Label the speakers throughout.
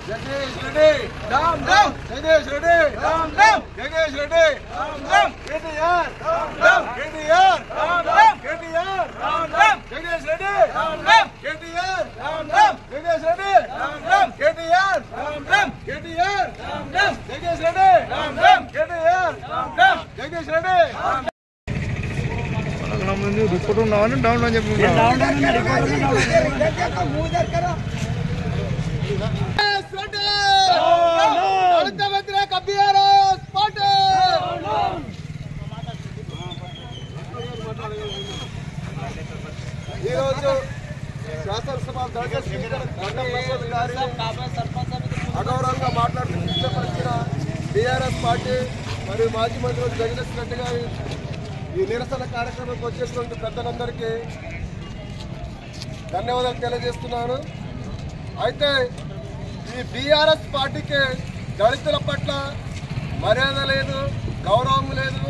Speaker 1: Jagdish Reddy, down, down. Jagdish Reddy, down, down. Jagdish Reddy, down, down. KTR, down, down. KTR, down, down. KTR, down, down. Jagdish Reddy, down, down. KTR, down, down. Jagdish Reddy, down, down. KTR, down, down. KTR, down, down. Jagdish Reddy, down, down. KTR, down, down. Jagdish Reddy, down, down.
Speaker 2: Report down down
Speaker 1: శాసనసభ అగౌరవంగా మాట్లాడుతూ కించపరిచిన TRS party మరియు మాజీ మంత్రులు జగదీష్ రెడ్డి గారి ఈ నిరసన కార్యక్రమానికి వచ్చేటువంటి పెద్దలందరికీ ధన్యవాదాలు తెలియజేస్తున్నాను. అయితే ఈ బీఆర్ఎస్ పార్టీకి దళితుల పట్ల మర్యాద లేదు, గౌరవం లేదు,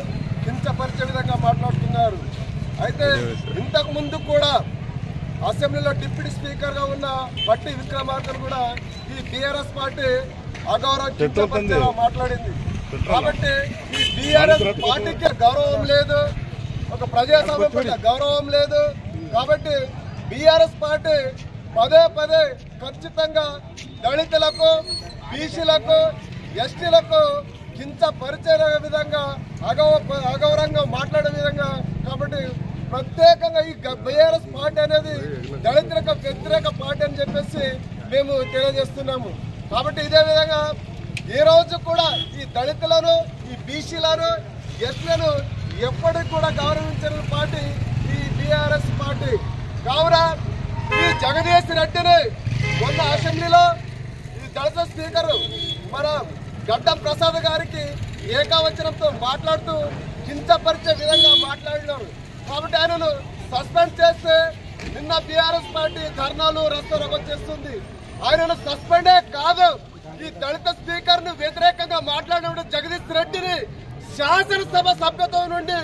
Speaker 1: కించపరిచే విధంగా మాట్లాడుతున్నారు. అయితే ఇంతకు ముందు కూడా అసెంబ్లీలో డిప్యూటీ స్పీకర్గా ఉన్న బట్టి విక్రమార్కను కూడా ఈ బీఆర్ఎస్ పార్టీ అగౌరవం మాట్లాడింది. కాబట్టి ఈ బీఆర్ఎస్ పార్టీకి గౌరవం లేదు, ఒక ప్రజాస్వామ్యం పట్ల గౌరవం లేదు. కాబట్టి బీఆర్ఎస్ పార్టీ పదే పదే ఖచ్చితంగా దళితులకు, బీసీలకు, ఎస్టీలకు కించపరిచే విధంగా అగౌరవంగా మాట్లాడే విధంగా, కాబట్టి ప్రత్యేకంగా ఈ బీఆర్ఎస్ పార్టీ అనేది దళితులకు వ్యతిరేక పార్టీ అని చెప్పేసి మేము తెలియజేస్తున్నాము. కాబట్టి ఇదే విధంగా ఈ రోజు కూడా ఈ దళితులను, ఈ బీసీలను, ఎస్లను ఎప్పటికి కూడా గౌరవించిన పార్టీ ఈ బీఆర్ఎస్ పార్టీ. కావున ఈ జగదీష్ రెడ్డిని మొన్న అసెంబ్లీలో ఈ దళిత స్పీకర్ మన గడ్డం ప్రసాద్ గారికి ఏకవచనంతో మాట్లాడుతూ కించపరిచే విధంగా మాట్లాడినారు. కాబట్టి ఆయనను సస్పెండ్ చేస్తే నిన్న బీఆర్ఎస్ పార్టీ ధర్నాలు రస్తారోకో చేస్తుంది. ఆయనను సస్పెండే కాదు, ఈ దళిత స్పీకర్ ను వ్యతిరేకంగా మాట్లాడిన జగదీష్ రెడ్డిని శాసనసభ సభ్యత్వం నుండి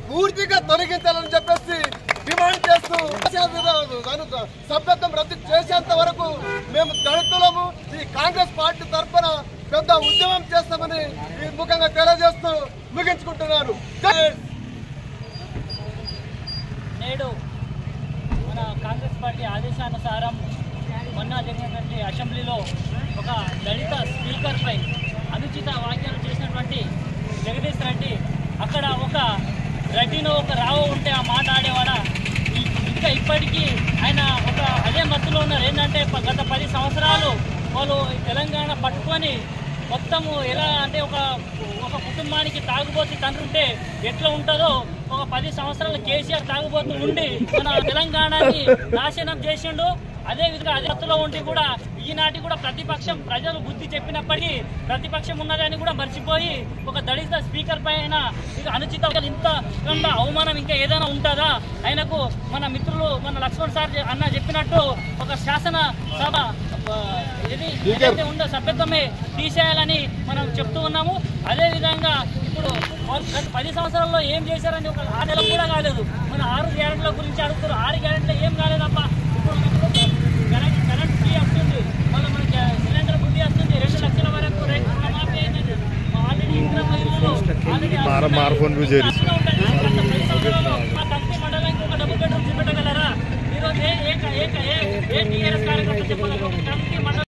Speaker 1: పూర్తిగా తొలగించాలని చెప్పేసి డిమాండ్ చేస్తూ సభ్యత్వం రద్దు చేసేంత వరకు మేము దళితులము ఈ కాంగ్రెస్ పార్టీ తరఫున పెద్ద ఉద్యమం చేస్తామని ఈ ముఖంగా తెలియజేస్తూ ముగించుకుంటున్నారు.
Speaker 3: నేడు మన కాంగ్రెస్ పార్టీ ఆదేశానుసారం మొన్న జరిగినటువంటి అసెంబ్లీలో ఒక దళిత స్పీకర్పై అనుచిత వ్యాఖ్యలు చేసినటువంటి జగదీష్ రెడ్డి అక్కడ ఒక రెడ్డిలో ఒక రావు ఉంటే ఆ మాట ఆడేవాడా, ఇంకా ఇప్పటికీ ఆయన ఒక అదే మత్తులో ఉన్నారు. ఏంటంటే గత 10 సంవత్సరాలు వాళ్ళు తెలంగాణ పట్టుకొని మొత్తము ఎలా అంటే ఒక కుటుంబానికి తాగుబోతు తండ్రి ఉంటే ఎట్లా ఉంటుందో ఒక 10 సంవత్సరాలు కేసీఆర్ తాగుబోతు ఉండి మన తెలంగాణని నాశనం చేసిండు. అదే విధంగా అధికారంలో ఉండి కూడా ఈనాటి కూడా ప్రతిపక్షం ప్రజలు బుద్ధి చెప్పినప్పటికీ ప్రతిపక్షం ఉన్నదని కూడా మర్చిపోయి ఒక దళిత స్పీకర్ పైన ఇక అనుచిత ఇంత అవమానం ఇంకా ఏదైనా ఉంటుందా? ఆయనకు మన మిత్రులు మన లక్ష్మణ్ సార్ అన్న చెప్పినట్టు ఒక శాసన సభ ఏదైతే ఉందో సభ్యత్వమే తీసేయాలని మనం చెప్తూ ఉన్నాము. అదేవిధంగా ఇప్పుడు గత 10 సంవత్సరాల్లో ఏం చేశారని ఒక 6 నెలలు కూడా కాలేదు. మన 6 గ్యారెంటీల గురించి అడుగుతారు. 6 గ్యారెంటీలు ఏం కాలేదప్ప. కరెంట్ ఫ్రీ వస్తుంది, మళ్ళీ మనకి సిలిండర్ బుద్ధి వస్తుంది, 2 లక్షల వరకు రేట్ మాఫీ అయినది. ఆల్రెడీ ఇంద్రమ్మ ఇల్లు కంపెనీ మండలానికి ఒక డబుల్ బెడ్రూమ్ చూపెట్టగలరా? ఈరోజు ఏ టీఆర్ఎస్ కార్యకర్త చెప్పగలరు?